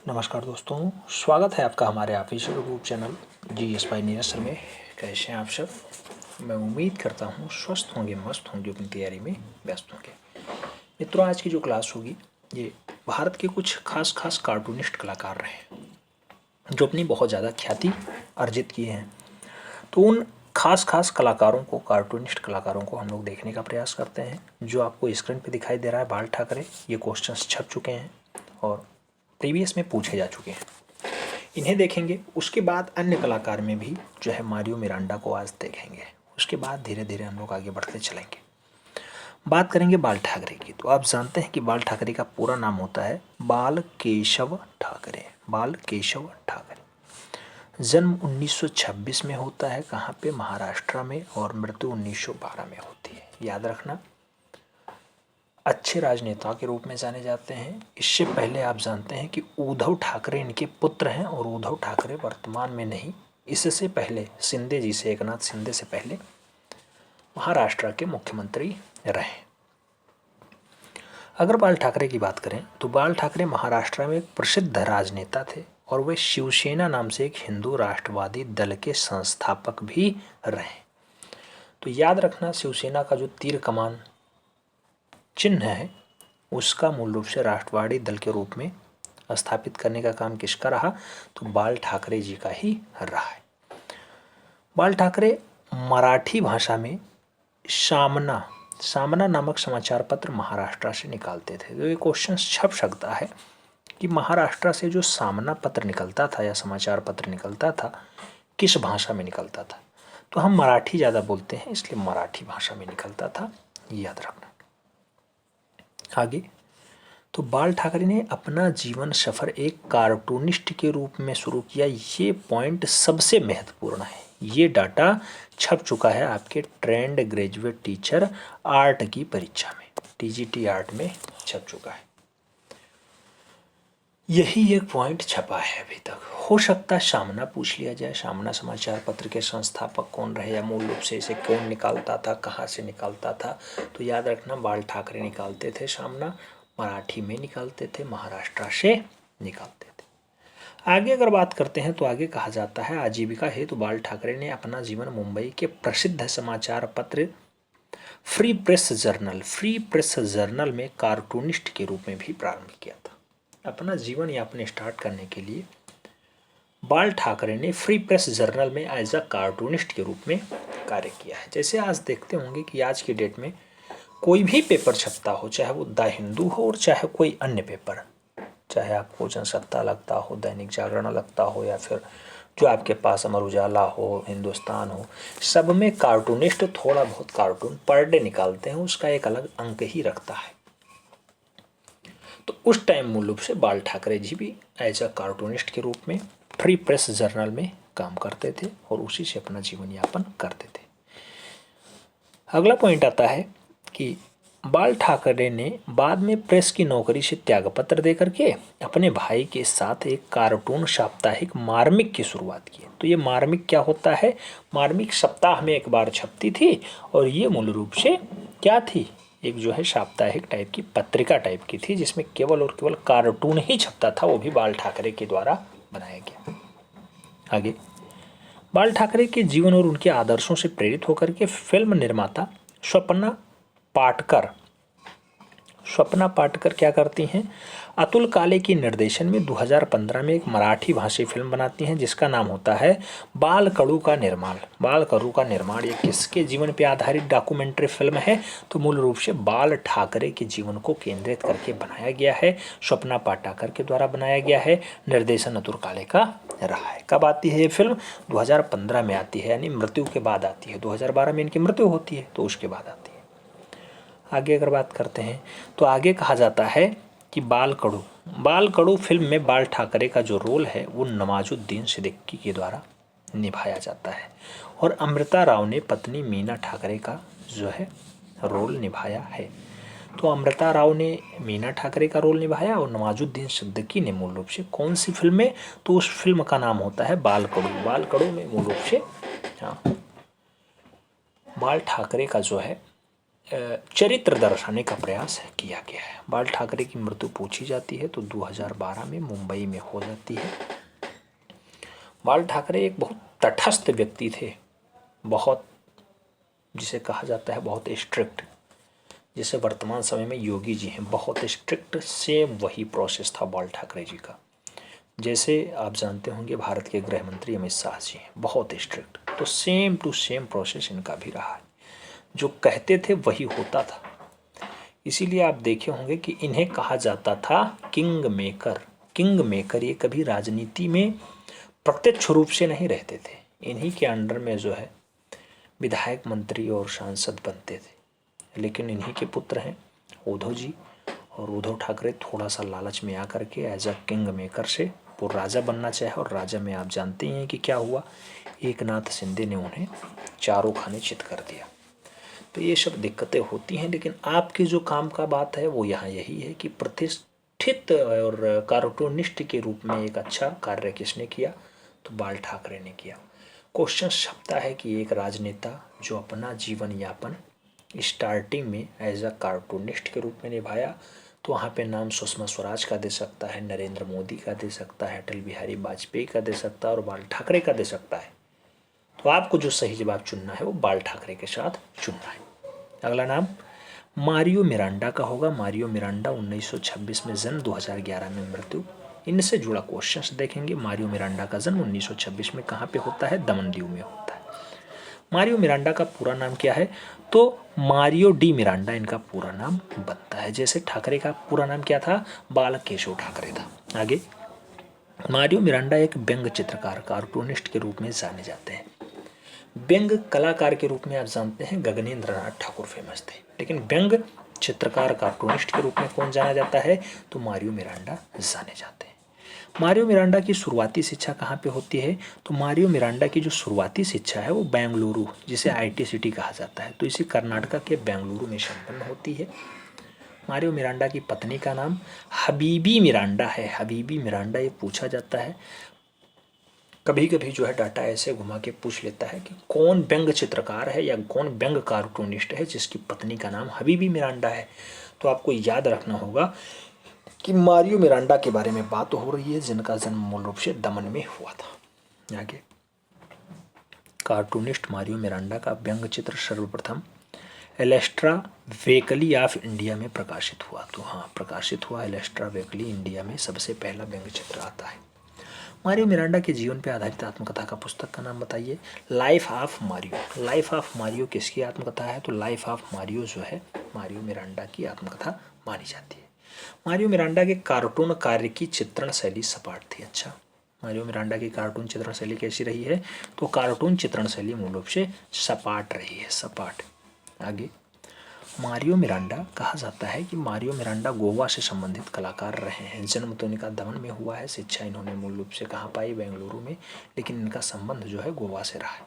नमस्कार दोस्तों, स्वागत है आपका हमारे official YouTube channel GS by Neeraj sir में। कैसे हैं आप सब? मैं उम्मीद करता हूँ स्वस्थ होंगे, मस्त होंगे, अपनी तैयारी में व्यस्त होंगे। मित्रों, आज की जो क्लास होगी ये भारत के कुछ खास कार्टूनिस्ट कलाकार रहे जो अपनी बहुत ज़्यादा ख्याति अर्जित किए हैं। तो उन खास कलाकारों को, कार्टूनिस्ट कलाकारों को हम लोग देखने का प्रयास करते हैं। जो आपको स्क्रीन पे दिखाई दे रहा है बाल ठाकरे, ये क्वेश्चंस छप चुके हैं और प्रीवियस में पूछे जा चुके हैं, इन्हें देखेंगे। उसके बाद अन्य कलाकार में भी जो है मारियो मिरांडा को आज देखेंगे। उसके बाद धीरे धीरे हम लोग आगे बढ़ते चलेंगे। बात करेंगे बाल ठाकरे की। तो आप जानते हैं कि बाल ठाकरे का पूरा नाम होता है बाल केशव ठाकरे। बाल केशव ठाकरे। जन्म 1926 में होता है। कहाँ पे? महाराष्ट्र में। और मृत्यु 1912 में होती है। याद रखना। अच्छे राजनेता के रूप में जाने जाते हैं। इससे पहले आप जानते हैं कि उद्धव ठाकरे इनके पुत्र हैं और उद्धव ठाकरे वर्तमान में नहीं, इससे पहले शिंदे जी से, एकनाथ शिंदे से पहले महाराष्ट्र के मुख्यमंत्री रहे। अगर बाल ठाकरे की बात करें तो बाल ठाकरे महाराष्ट्र में एक प्रसिद्ध राजनेता थे और वे शिवसेना नाम से एक हिंदू राष्ट्रवादी दल के संस्थापक भी रहे। तो याद रखना, शिवसेना का जो तीर कमान चिन्ह है उसका मूल रूप से राष्ट्रवादी दल के रूप में स्थापित करने का काम किसका रहा? तो बाल ठाकरे जी का ही रहा है। बाल ठाकरे मराठी भाषा में सामना नामक समाचार पत्र महाराष्ट्र से निकालते थे। तो ये क्वेश्चन छप सकता है कि महाराष्ट्र से जो सामना पत्र निकलता था या समाचार पत्र निकलता था, किस भाषा में निकलता था? तो हम मराठी ज़्यादा बोलते हैं, इसलिए मराठी भाषा में निकलता था, याद रखना। आगे, तो बाल ठाकरे ने अपना जीवन सफर एक कार्टूनिस्ट के रूप में शुरू किया। ये पॉइंट सबसे महत्वपूर्ण है। ये डाटा छप चुका है आपके ट्रेंड ग्रेजुएट टीचर आर्ट की परीक्षा में, TGT आर्ट में छप चुका है। यही एक पॉइंट छपा है अभी तक। हो सकता है सामना पूछ लिया जाए, सामना समाचार पत्र के संस्थापक कौन रहे या मूल रूप से इसे कौन निकालता था, कहाँ से निकालता था? तो याद रखना, बाल ठाकरे निकालते थे सामना, मराठी में निकालते थे, महाराष्ट्र से निकालते थे। आगे अगर बात करते हैं तो आगे कहा जाता है आजीविका हेतु बाल ठाकरे ने अपना जीवन मुंबई के प्रसिद्ध समाचार पत्र फ्री प्रेस जर्नल में कार्टूनिस्ट के रूप में भी प्रारंभ किया था। अपना जीवन यापन स्टार्ट करने के लिए बाल ठाकरे ने फ्री प्रेस जर्नल में एज अ कार्टूनिस्ट के रूप में कार्य किया है। जैसे आज देखते होंगे कि आज की डेट में कोई भी पेपर छपता हो, चाहे वो द हिंदू हो और चाहे कोई अन्य पेपर, चाहे आपको जनसत्ता लगता हो, दैनिक जागरण लगता हो, या फिर जो आपके पास अमर उजाला हो, हिंदुस्तान हो, सब में कार्टूनिस्ट थोड़ा बहुत कार्टून पर डे निकालते हैं। उसका एक अलग अंक ही रखता है। तो उस टाइम मूल रूप से बाल ठाकरे जी भी एज अ कार्टूनिस्ट के रूप में फ्री प्रेस जर्नल में काम करते थे और उसी से अपना जीवन यापन करते थे। अगला पॉइंट आता है कि बाल ठाकरे ने बाद में प्रेस की नौकरी से त्यागपत्र देकर के अपने भाई के साथ एक कार्टून साप्ताहिक मार्मिक की शुरुआत की। तो ये मार्मिक क्या होता है? मार्मिक सप्ताह में एक बार छपती थी और ये मूल रूप से क्या थी? एक जो है साप्ताहिक टाइप की पत्रिका टाइप की थी, जिसमें केवल और केवल कार्टून ही छपता था, वो भी बाल ठाकरे के द्वारा बनाया गया। आगे, बाल ठाकरे के जीवन और उनके आदर्शों से प्रेरित होकर के फिल्म निर्माता स्वप्ना पाटकर क्या करती हैं? अतुल काले के निर्देशन में 2015 में एक मराठी भाषी फिल्म बनाती हैं जिसका नाम होता है बाल कडू का निर्माण। ये किसके जीवन पर आधारित डॉक्यूमेंट्री फिल्म है? तो मूल रूप से बाल ठाकरे के जीवन को केंद्रित करके बनाया गया है। स्वप्ना पाटकर के द्वारा बनाया गया है। निर्देशन अतुल काले का रहा है। कब आती है ये फिल्म? 2015 में आती है, यानी मृत्यु के बाद आती है। 2012 में इनकी मृत्यु होती है, तो उसके बाद आती है। आगे अगर बात करते हैं तो आगे कहा जाता है कि बाल कडू फिल्म में बाल ठाकरे का जो रोल है वो नवाजुद्दीन सिद्दीकी के द्वारा निभाया जाता है और अमृता राव ने पत्नी मीना ठाकरे का जो है रोल निभाया है। तो अमृता राव ने मीना ठाकरे का रोल निभाया और नवाजुद्दीन सिद्दीकी ने मूल रूप से कौन सी फिल्म में? तो उस फिल्म का नाम होता है बाल कडू में मूल रूप से बाल ठाकरे का जो है चरित्र दर्शाने का प्रयास किया गया है। बाल ठाकरे की मृत्यु पूछी जाती है तो 2012 में मुंबई में हो जाती है। बाल ठाकरे एक बहुत तटस्थ व्यक्ति थे, बहुत, जिसे कहा जाता है बहुत स्ट्रिक्ट, जिसे वर्तमान समय में योगी जी हैं, बहुत स्ट्रिक्ट। सेम वही प्रोसेस था बाल ठाकरे जी का। जैसे आप जानते होंगे भारत के गृह मंत्री अमित शाह जी हैं, बहुत स्ट्रिक्ट, तो सेम टू सेम प्रोसेस इनका भी रहा है। जो कहते थे वही होता था। इसीलिए आप देखे होंगे कि इन्हें कहा जाता था किंग मेकर। किंग मेकर ये कभी राजनीति में प्रत्यक्ष रूप से नहीं रहते थे, इन्हीं के अंडर में जो है विधायक, मंत्री और सांसद बनते थे। लेकिन इन्हीं के पुत्र हैं उद्धव जी, और उद्धव ठाकरे थोड़ा सा लालच में आकर के एज अ किंग मेकर से वो राजा बनना चाहे, और राजा में आप जानते ही हैं कि क्या हुआ, एकनाथ शिंदे ने उन्हें चारों खाने चित कर दिया। तो ये सब दिक्कतें होती हैं, लेकिन आपके जो काम का बात है वो यहाँ यही है कि प्रतिष्ठित और कार्टूनिस्ट के रूप में एक अच्छा कार्य किसने किया, तो बाल ठाकरे ने किया। क्वेश्चन छपता है कि एक राजनेता जो अपना जीवन यापन स्टार्टिंग में एज अ कार्टूनिस्ट के रूप में निभाया, तो वहाँ पे नाम सुषमा स्वराज का दे सकता है, नरेंद्र मोदी का दे सकता है, अटल बिहारी वाजपेयी का दे सकता है, और बाल ठाकरे का दे सकता है। तो आपको जो सही जवाब चुनना है वो बाल ठाकरे के साथ चुनना है। अगला नाम मारियो मिरांडा का होगा। मारियो मिरांडा 1926 में जन्म, 2011 में मृत्यु। इनसे जुड़ा क्वेश्चंस देखेंगे। मारियो मिरांडा का जन्म 1926 में कहाँ पे होता है, दमन दीव में होता है। मारियो मिरांडा का पूरा नाम क्या है, तो मारियो डी मिरांडा इनका पूरा नाम बनता है। जैसे ठाकरे का पूरा नाम क्या था, बाल केशव ठाकरे था। आगे मारियो मिरांडा एक व्यंग चित्रकार, कार्टूनिस्ट के रूप में जाने जाते हैं। व्यंग कलाकार के रूप में आप जानते हैं गगनेंद्र नाथ ठाकुर फेमस थे, लेकिन व्यंग चित्रकार कार्टूनिस्ट के रूप में कौन जाना जाता है, तो मारियो मिरांडा जाने जाते हैं। मारियो मिरांडा की शुरुआती शिक्षा कहाँ पे होती है, तो मारियो मिरांडा की जो शुरुआती शिक्षा है वो बेंगलुरु, जिसे IT सिटी कहा जाता है, तो इसी कर्नाटका के बेंगलुरु में संपन्न होती है। मारियो मिरांडा की पत्नी का नाम हबीबी मिरांडा है। हबीबी मिरांडा ये पूछा जाता है, कभी कभी जो है डाटा ऐसे घुमा के पूछ लेता है कि कौन व्यंग चित्रकार है या कौन व्यंग कार्टूनिस्ट है जिसकी पत्नी का नाम हबीबी मिरांडा है। तो आपको याद रखना होगा कि मारियो मिरांडा के बारे में बात हो रही है, जिनका जन्म मूल रूप से दमन में हुआ था। आगे कार्टूनिस्ट मारियो मिरांडा का व्यंग चित्र सर्वप्रथम एलेस्ट्रा वेकली ऑफ इंडिया में प्रकाशित हुआ। तो हाँ, प्रकाशित हुआ एलेस्ट्रा वेकली, इंडिया में सबसे पहला व्यंग चित्र आता है। मारियो मिरांडा के जीवन पर आधारित आत्मकथा का पुस्तक का नाम बताइए, life of Mario. Life of Mario किसकी आत्मकथा है, तो लाइफ ऑफ मारियो जो है मारियो मिरांडा की आत्मकथा मानी जाती है। मारियो मिरांडा के कार्टून कार्य की चित्रण शैली सपाट थी। अच्छा, मारियो मिरांडा की कार्टून चित्रण शैली कैसी रही है, तो कार्टून चित्रण शैली मूल रूप से सपाट रही है, सपाट। आगे मारियो मिरांडा कहा जाता है कि मारियो मिरांडा गोवा से संबंधित कलाकार रहे हैं। जन्म तो इनका दमन में हुआ है, शिक्षा इन्होंने मूल रूप से कहाँ पाई, बेंगलुरु में, लेकिन इनका संबंध जो है गोवा से रहा है।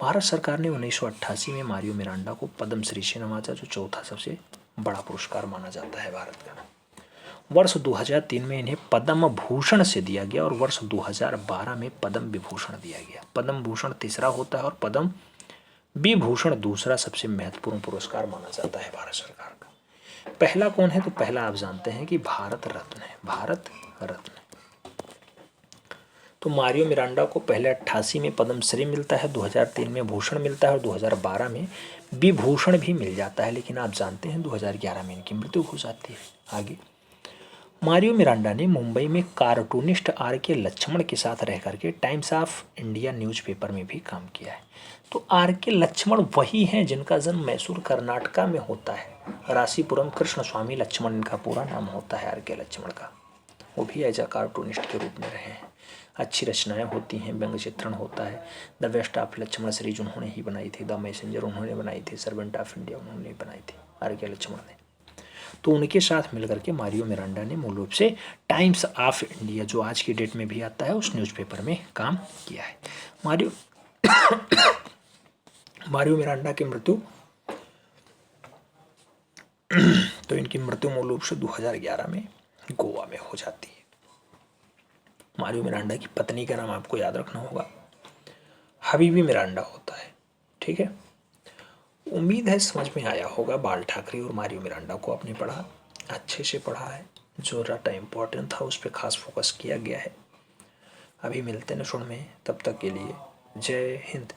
भारत सरकार ने 1988 में मारियो मिरांडा को पद्मश्री से नवाजा, जो चौथा सबसे बड़ा पुरस्कार माना जाता है भारत का। वर्ष 2003 में इन्हें पद्म भूषण से दिया गया, और वर्ष 2012 में पद्म विभूषण दिया गया। पद्म भूषण तीसरा होता है और पद्म विभूषण दूसरा सबसे महत्वपूर्ण पुरस्कार माना जाता है भारत सरकार का। पहला कौन है, तो पहला आप जानते हैं कि भारत रत्न है, भारत रत्न। तो मारियो मिरांडा को पहले 88 में पद्मश्री मिलता है, 2003 में भूषण मिलता है और 2012 में विभूषण भी मिल जाता है, लेकिन आप जानते हैं 2011 में इनकी मृत्यु हो जाती है। आगे मारियो मिरांडा ने मुंबई में कार्टूनिस्ट RK लक्ष्मण के साथ रह करके टाइम्स ऑफ इंडिया न्यूज़पेपर में भी काम किया है। तो RK लक्ष्मण वही हैं जिनका जन्म मैसूर कर्नाटका में होता है। रासीपुरम कृष्ण स्वामी लक्ष्मण इनका पूरा नाम होता है RK लक्ष्मण का। वो भी एज अ कार्टूनिस्ट के रूप में रहे हैं। अच्छी रचनाएं होती हैं, व्यंग चित्रण होता है। The best of Laxman series उन्होंने ही बनाई थी, द मैसेंजर उन्होंने बनाई थी, सर्वेंट ऑफ इंडिया उन्होंने बनाई थी, RK लक्ष्मण ने। तो उनके साथ मिलकर के मारियो मिरांडा ने मूल रूप से टाइम्स ऑफ इंडिया, जो आज की डेट में भी आता है, उस न्यूज़पेपर में काम किया है। मारियो मिरांडा की मृत्यु तो इनकी मृत्यु मूल रूप से 2011 में गोवा में हो जाती है। मारियो मिरांडा की पत्नी का नाम आपको याद रखना होगा, हबीबी मिरांडा होता है। ठीक है, उम्मीद है समझ में आया होगा। बाल ठाकरे और मारियो मिरांडा को आपने पढ़ा, अच्छे से पढ़ा है। जो रटा इम्पोर्टेंट था उस पर खास फोकस किया गया है। अभी मिलते हैं नेक्स्ट में, तब तक के लिए जय हिंद।